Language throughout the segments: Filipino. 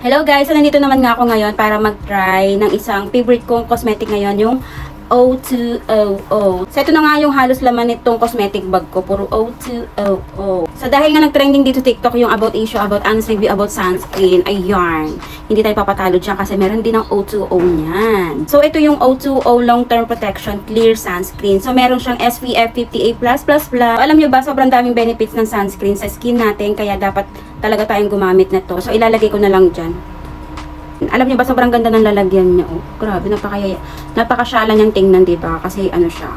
Hello guys! So nandito naman nga ako ngayon para mag-try ng isang favorite kong cosmetic ngayon, yung O2OO. So ito na nga yung halos laman nitong cosmetic bag ko, puro O2OO. So dahil nga nag-trending dito TikTok yung about issue, about honest review, about sunscreen, ayan. Hindi tayo papatalo dyan kasi meron din ng O2O niyan. So ito yung O2O Long Term Protection Clear Sunscreen. So meron siyang SPF 50A+++. Alam nyo ba, sobrang daming benefits ng sunscreen sa skin natin, kaya dapat talaga tayong gumamit na to. So ilalagay ko na lang dyan. Alam niyo ba, sobrang ganda ng lalagyan niya. Oh, grabe, napakasyala niyang tingnan, diba? Kasi ano siya,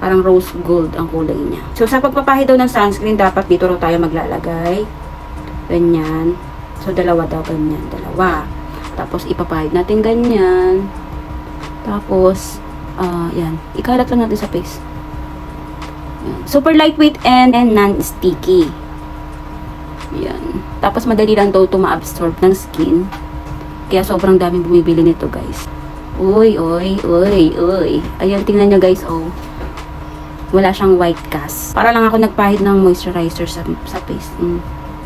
parang rose gold ang kulay niya. So sa pagpapahid daw ng sunscreen, dapat dito raw tayo maglalagay. Ganyan. So dalawa daw, ganyan. Dalawa. Tapos ipapahid natin ganyan. Tapos, yan. Ikalat lang natin sa face. Yan. Super lightweight and non-sticky. Yan. Tapos madali lang daw ito ma-absorb ng skin. Kaya sobrang daming bumibili nito, guys. Uy. Ayan, tingnan nyo, guys, oh. Wala siyang white cast. Para lang ako nagpahid ng moisturizer sa face.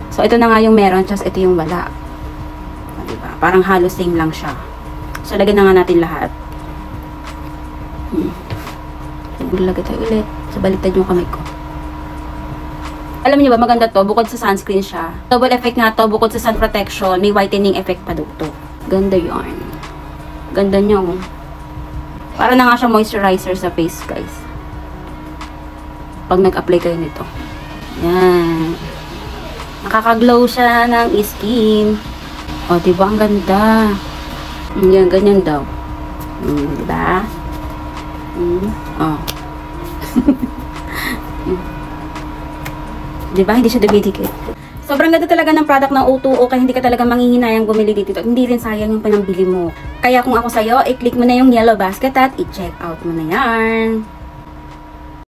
So, ito na nga yung meron, just ito yung wala. Diba? Parang halos same lang siya. So, lagyan na nga natin lahat. Lagay tayo ulit. So, baliktad yung kamay ko. Alam niyo ba, maganda to, bukod sa sunscreen siya. Double effect nga to, bukod sa sun protection, may whitening effect pa to. Ganda yarn. Ganda niya, oh. Para na nga siya moisturizer sa face, guys. Pag nag-apply kayo nito. Yan. Nakaka-glow siya ng skin. O, diba? Ang ganda. Yan, ganyan daw. Diba? O. Diba? Hindi siya dumidikit. Sobrang ganda talaga ng product ng O2O, kaya hindi ka talaga manghihinayang bumili dito. Hindi rin sayang yung panambili mo. Kaya kung ako sa'yo, i-click mo na yung yellow basket at i-check out mo na yan.